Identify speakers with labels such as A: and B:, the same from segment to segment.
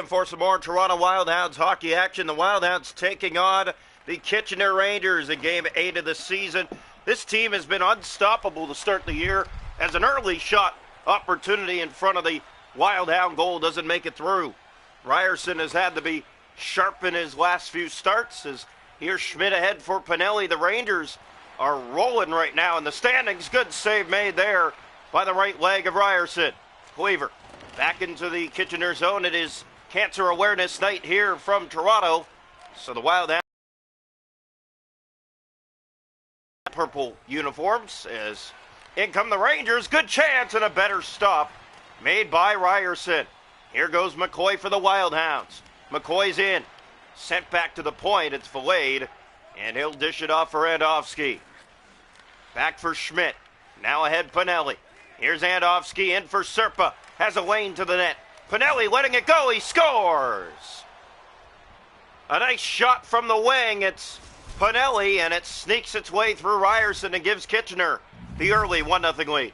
A: Coliseum for some more Toronto Wildhounds hockey action. The Wildhounds taking on the Kitchener Rangers in Game 8 of the season. This team has been unstoppable to start the year as an early shot opportunity in front of the Wildhound goal doesn't make it through. Ryerson has had to be sharp in his last few starts as here's Schmidt ahead for Pinelli. The Rangers are rolling right now in the standings. Good save made there by the right leg of Ryerson. Cleaver back into the Kitchener zone. It is Cancer Awareness Night here from Toronto. So the Wildhounds purple uniforms as in come the Rangers. Good chance and a better stop made by Ryerson. Here goes McCoy for the Wildhounds. McCoy's in. Sent back to the point. It's filleted. And he'll dish it off for Andofsky. Back for Schmidt. Now ahead Pinelli. Here's Andofsky in for Serpa. Has a lane to the net. Pinelli letting it go. He scores. A nice shot from the wing. It's Pinelli, and it sneaks its way through Ryerson and gives Kitchener the early 1-0 lead.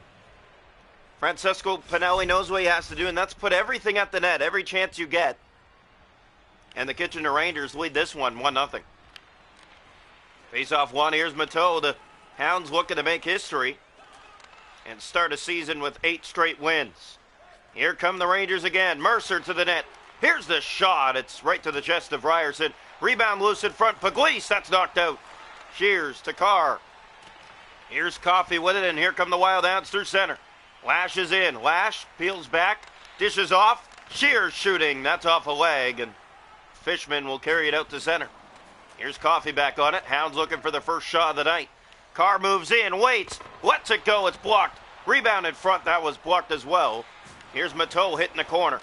A: Francesco Pinelli knows what he has to do, and that's put everything at the net, every chance you get. And the Kitchener Rangers lead this one 1-0. Face-off one, here's Mateau. The Hounds looking to make history and start a season with 8 straight wins. Here come the Rangers again. Mercer to the net. Here's the shot. It's right to the chest of Ryerson. Rebound loose in front. Pugliese, that's knocked out. Shears to Carr. Here's Coffey with it, and here come the Wildhounds through center. Lash is in. Lash peels back, dishes off. Shears shooting. That's off a leg, and Fishman will carry it out to center. Here's Coffey back on it. Hounds looking for the first shot of the night. Carr moves in, waits, lets it go. It's blocked. Rebound in front. That was blocked as well. Here's Mateau hitting the corner.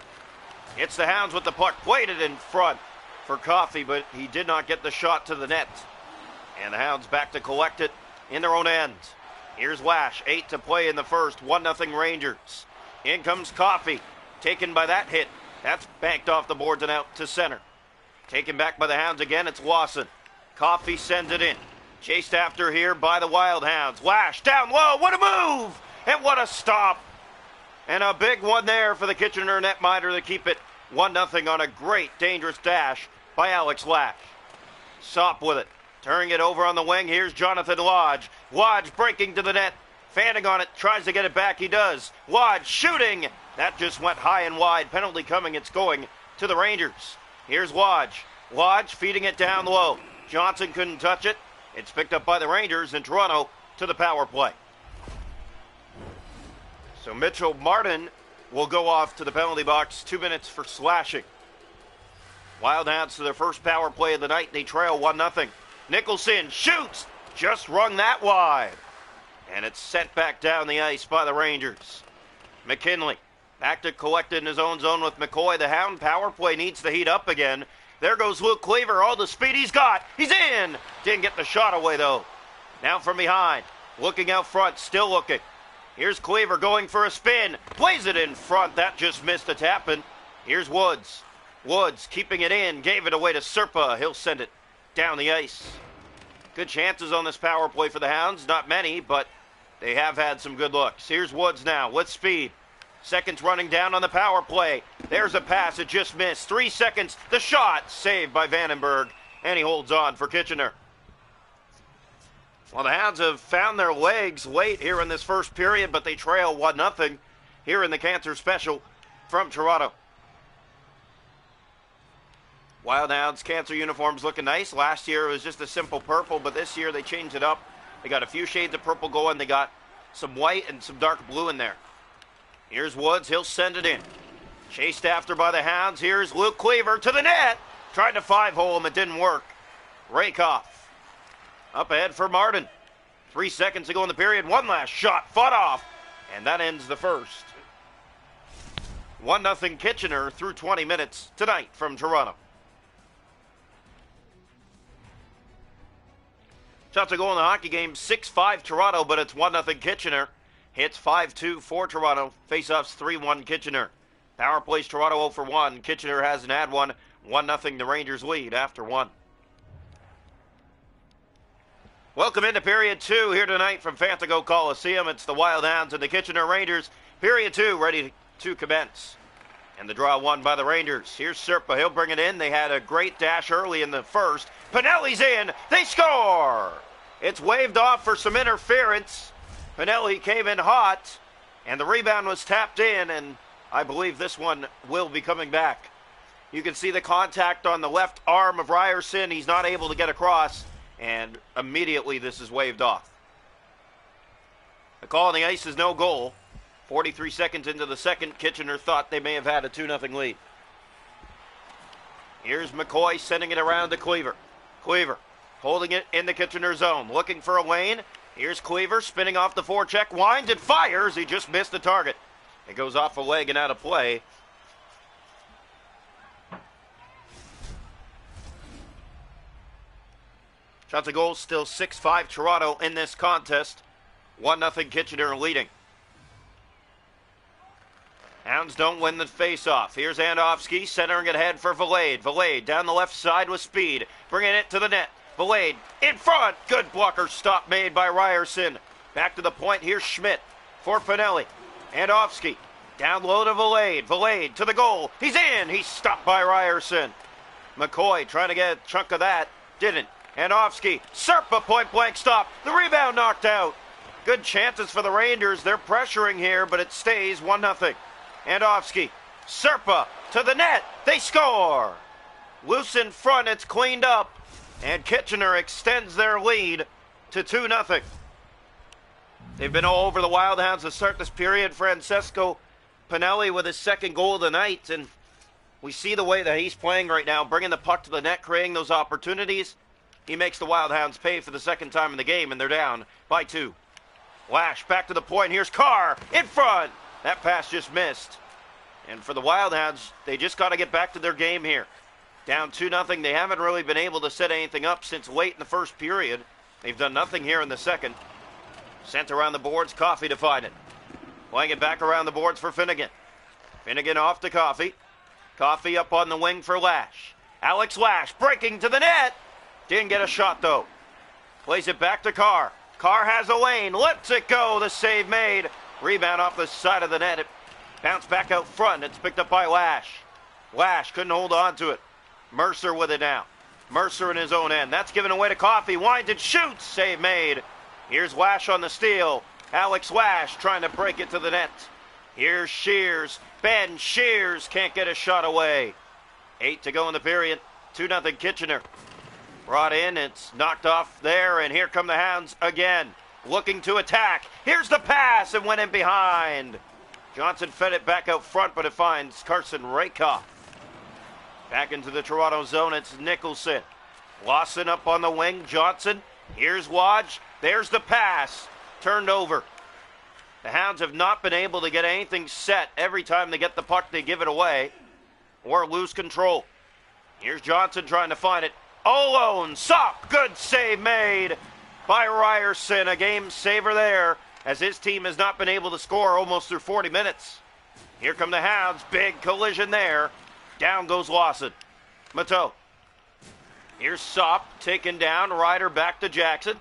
A: It's the Hounds with the puck. Played it in front for Coffey, but he did not get the shot to the net. And the Hounds back to collect it in their own end. Here's Lash, 8 to play in the first, 1-0 Rangers. In comes Coffey, taken by that hit. That's banked off the boards and out to center. Taken back by the Hounds again, it's Lawson. Coffey sends it in. Chased after here by the Wildhounds. Lash down low, what a move! And what a stop! And a big one there for the Kitchener netminder to keep it 1-0 on a great, dangerous dash by Alex Lash. Sop with it. Turning it over on the wing. Here's Jonathan Lodge. Lodge breaking to the net. Fanning on it. Tries to get it back. He does. Lodge shooting. That just went high and wide. Penalty coming. It's going to the Rangers. Here's Lodge. Lodge feeding it down low. Johnson couldn't touch it. It's picked up by the Rangers in Toronto to the power play. So Mitchell Martin will go off to the penalty box. 2 minutes for slashing. Wildhounds to their first power play of the night. They trail 1-0. Nicholson shoots. Just rung that wide. And it's sent back down the ice by the Rangers. McKinley back to collect in his own zone with McCoy. The Hound power play needs to heat up again. There goes Luke Cleaver. All the speed he's got. He's in. Didn't get the shot away, though. Now from behind. Looking out front. Still looking. Here's Cleaver going for a spin. Plays it in front. That just missed a tap. And here's Woods. Woods keeping it in. Gave it away to Serpa. He'll send it down the ice. Good chances on this power play for the Hounds. Not many, but they have had some good looks. Here's Woods now with speed. Seconds running down on the power play. There's a pass. It just missed. 3 seconds. The shot saved by Vandenberg. And he holds on for Kitchener. Well, the Hounds have found their legs late here in this first period, but they trail 1-0 here in the Cancer Special from Toronto. Wildhounds Cancer uniforms looking nice. Last year it was just a simple purple, but this year they changed it up. They got a few shades of purple going. They got some white and some dark blue in there. Here's Woods. He'll send it in. Chased after by the Hounds. Here's Luke Cleaver to the net. Tried to 5-hole him. It didn't work. Rakoff. Up ahead for Martin. 3 seconds to go in the period. One last shot. Fought off. And that ends the first. 1-0 Kitchener through 20 minutes tonight from Toronto. Shots to go in the hockey game. 6-5 Toronto, but it's 1-0 Kitchener. Hits 5-2 for Toronto. Faceoffs 3-1 Kitchener. Power plays Toronto 0 for 1. Kitchener hasn't had one. 1-0 the Rangers lead after 1. Welcome into period 2 here tonight from Fantago Coliseum. It's the Wildhounds and the Kitchener Rangers. Period 2 ready to commence. And the draw won by the Rangers. Here's Serpa. He'll bring it in. They had a great dash early in the first. Pinelli's in. They score! It's waved off for some interference. Pinelli came in hot, and the rebound was tapped in, and I believe this one will be coming back. You can see the contact on the left arm of Ryerson. He's not able to get across, and immediately this is waved off. The call on the ice is no goal. 43 seconds into the second, Kitchener thought they may have had a 2-0 lead. Here's McCoy sending it around to Cleaver. Cleaver holding it in the Kitchener zone, looking for a lane. Here's Cleaver spinning off the forecheck, winds and fires. He just missed the target. It goes off a leg and out of play. Shots of goal still 6-5 Toronto in this contest. 1-0 Kitchener leading. Hounds don't win the face-off. Here's Andofsky centering it ahead for Valade. Valade down the left side with speed, bringing it to the net. Valade in front. Good blocker stop made by Ryerson. Back to the point. Here's Schmidt for Pinelli. Andofsky down low to Valade. Valade to the goal. He's in. He's stopped by Ryerson. McCoy trying to get a chunk of that. Didn't. Andofsky. Serpa point-blank stop. The rebound knocked out. Good chances for the Rangers. They're pressuring here, but it stays 1-0. Andofsky, Serpa to the net. They score. Loose in front. It's cleaned up. And Kitchener extends their lead to 2-0. They've been all over the Wild Hounds to start this period. Francesco Pinelli with his second goal of the night. And we see the way that he's playing right now, bringing the puck to the net, creating those opportunities. He makes the Wild Hounds pay for the second time in the game, and they're down by 2. Lash back to the point. Here's Carr in front. That pass just missed. And for the Wild Hounds, they just got to get back to their game here. Down 2-0. They haven't really been able to set anything up since late in the first period. They've done nothing here in the second. Sent around the boards. Coffey to find it. Playing it back around the boards for Finnegan. Finnegan off to Coffey. Coffey up on the wing for Lash. Alex Lash breaking to the net. Didn't get a shot, though. Plays it back to Carr. Carr has a lane. Lets it go. The save made. Rebound off the side of the net. It bounced back out front. It's picked up by Lash. Lash couldn't hold on to it. Mercer with it now. Mercer in his own end. That's given away to Coffey. Winds and shoots. Save made. Here's Lash on the steal. Alex Lash trying to break it to the net. Here's Shears. Ben Shears can't get a shot away. 8 to go in the period. 2-0 Kitchener. Brought in. It's knocked off there. And here come the Hounds again. Looking to attack. Here's the pass and went in behind. Johnson fed it back out front, but it finds Carson Rakoff. Back into the Toronto zone, it's Nicholson. Lawson up on the wing, Johnson. Here's Lodge. There's the pass. Turned over. The Hounds have not been able to get anything set. Every time they get the puck, they give it away or lose control. Here's Johnson trying to find it. All alone. Sop. Good save made by Ryerson. A game saver there, as his team has not been able to score almost through 40 minutes. Here come the Hounds. Big collision there. Down goes Lawson. Mateau. Here's Sop taken down. Ryder back to Jackson.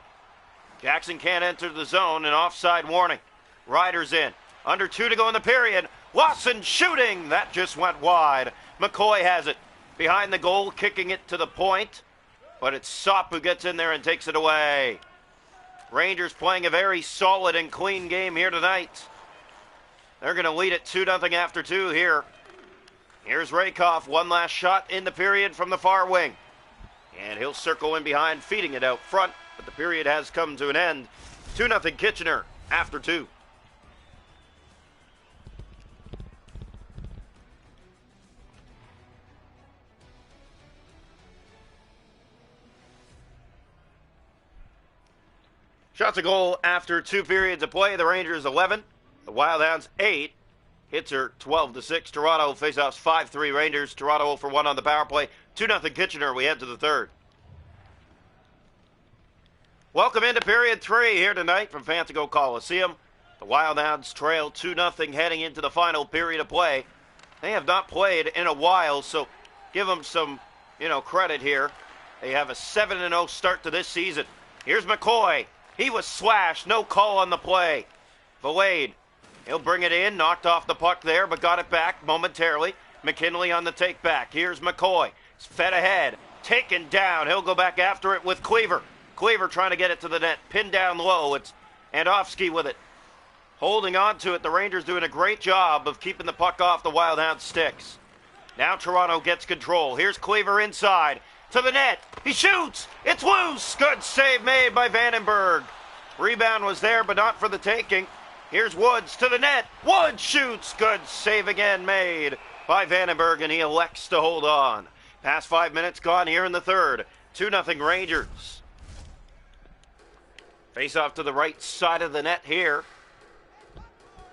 A: Jackson can't enter the zone. An offside warning. Ryder's in. Under 2 to go in the period. Lawson shooting. That just went wide. McCoy has it. Behind the goal, kicking it to the point. But it's Sop who gets in there and takes it away. Rangers playing a very solid and clean game here tonight. They're going to lead it 2-0 after 2 here. Here's Rakoff. One last shot in the period from the far wing. And he'll circle in behind, feeding it out front. But the period has come to an end. 2-0 Kitchener after 2. Shots a goal after 2 periods of play. The Rangers 11. The Wild Hounds 8. Hits are 12-6. Toronto faceoffs 5-3 Rangers. Toronto 0 for 1 on the power play. 2-0 Kitchener. We head to the third. Welcome into period 3 here tonight from Fantico Coliseum. The Wild Hounds trail 2-0 heading into the final period of play. They have not played in a while, so give them some, credit here. They have a 7-0 start to this season. Here's McCoy. He was slashed. No call on the play. Valade. He'll bring it in. Knocked off the puck there, but got it back momentarily. McKinley on the take back. Here's McCoy. It's fed ahead. Taken down. He'll go back after it with Cleaver. Cleaver trying to get it to the net. Pinned down low. It's Andofsky with it. Holding on to it. The Rangers doing a great job of keeping the puck off the Wild Hounds' sticks. Now Toronto gets control. Here's Cleaver inside. To the net. He shoots. It's loose. Good save made by Vandenberg. Rebound was there, but not for the taking. Here's Woods to the net. Woods shoots. Good save again made by Vandenberg, and he elects to hold on. Past 5 minutes gone here in the third. 2-0 Rangers. Face off to the right side of the net here.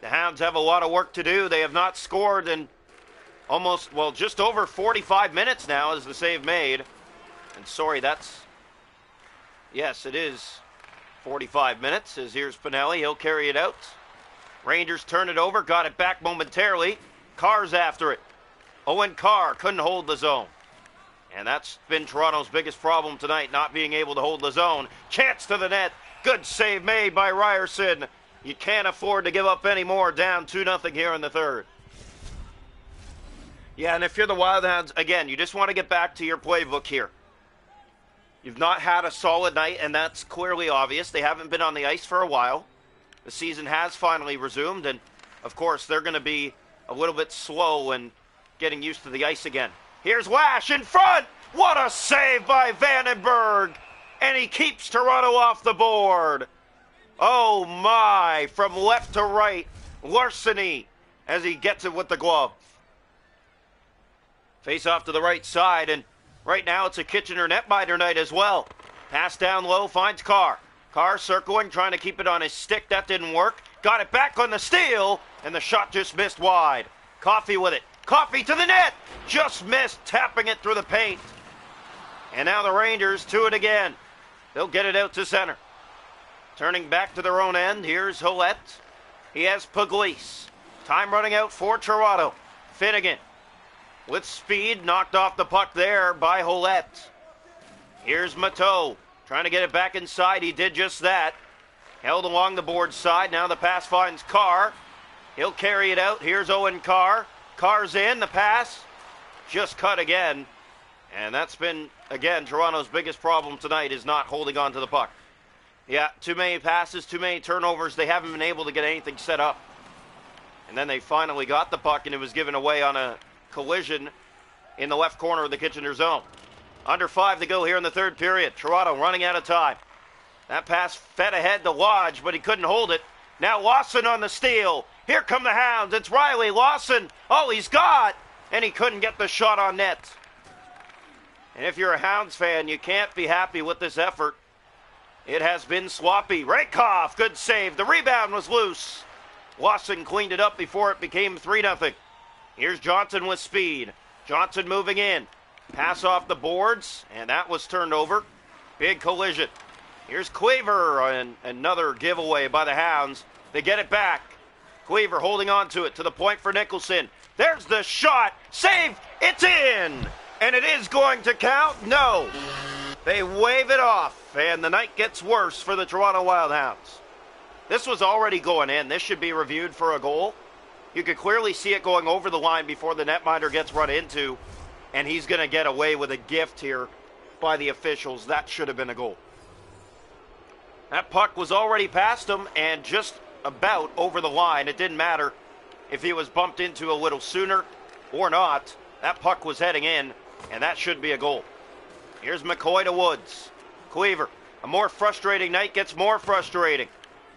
A: The Hounds have a lot of work to do. They have not scored in just over 45 minutes now as the save made. And sorry, yes, it is 45 minutes, as here's Pinelli. He'll carry it out. Rangers turn it over, got it back momentarily. Carr's after it. Owen Carr couldn't hold the zone. And that's been Toronto's biggest problem tonight, not being able to hold the zone. Chance to the net. Good save made by Ryerson. You can't afford to give up any more. Down 2-0 here in the third. Yeah, and if you're the Wild Hounds, again, you just want to get back to your playbook here. You've not had a solid night, and that's clearly obvious. They haven't been on the ice for a while. The season has finally resumed, and, of course, they're going to be a little bit slow in getting used to the ice again. Here's Lash in front. What a save by Vandenberg. And he keeps Toronto off the board. Oh, my. From left to right. Larceny as he gets it with the glove. Face off to the right side, and right now it's a Kitchener netminder night as well. Pass down low, finds Carr. Carr circling, trying to keep it on his stick. That didn't work. Got it back on the steal, and the shot just missed wide. Coffey with it. Coffey to the net. Just missed, tapping it through the paint. And now the Rangers to it again. They'll get it out to center. Turning back to their own end, here's Hollett. He has Pugliese. Time running out for Toronto. Finnegan with speed, knocked off the puck there by Hollett. Here's Mateau, trying to get it back inside. He did just that. Held along the board side. Now the pass finds Carr. He'll carry it out. Here's Owen Carr. Carr's in. The pass just cut again. And that's been, again, Toronto's biggest problem tonight is not holding on to the puck. Yeah, too many passes, too many turnovers. They haven't been able to get anything set up. And then they finally got the puck, and it was given away on a collision in the left corner of the Kitchener zone. Under 5 to go here in the third period. Toronto running out of time. That pass fed ahead to Lodge, but he couldn't hold it. Now Lawson on the steal. Here come the Hounds. It's Riley Lawson. Oh, he's got, and he couldn't get the shot on net. And if you're a Hounds fan, you can't be happy with this effort. It has been sloppy. Rakoff, good save. The rebound was loose. Lawson cleaned it up before it became 3-0. Here's Johnson with speed. Johnson moving in. Pass off the boards, and that was turned over. Big collision. Here's Cleaver, and another giveaway by the Hounds. They get it back. Cleaver holding on to it to the point for Nicholson. There's the shot. Save. It's in. And it is going to count. No. They wave it off, and the night gets worse for the Toronto Wild Hounds. This was already going in. This should be reviewed for a goal. You could clearly see it going over the line before the netminder gets run into, and he's going to get away with a gift here by the officials. That should have been a goal. That puck was already past him and just about over the line. It didn't matter if he was bumped into a little sooner or not. That puck was heading in, and that should be a goal. Here's McCoy to Woods. Cleaver, a more frustrating night gets more frustrating.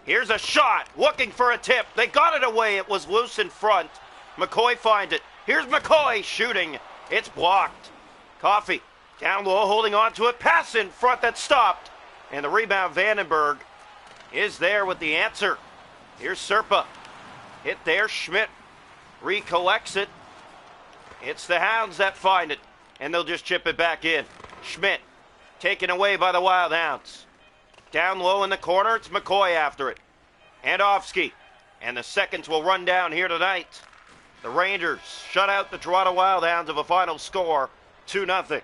A: Here's a shot, looking for a tip. They got it away. It was loose in front. McCoy finds it. Here's McCoy shooting. It's blocked. Coffey down low, holding on to it. Pass in front that stopped. And the rebound, Vandenberg, is there with the answer. Here's Serpa. Hit there. Schmidt recollects it. It's the Hounds that find it. And they'll just chip it back in. Schmidt taken away by the Wild Hounds. Down low in the corner, it's McCoy after it. Andofsky. And the seconds will run down here tonight. The Rangers shut out the Toronto Wild Hounds of a final score, 2-0.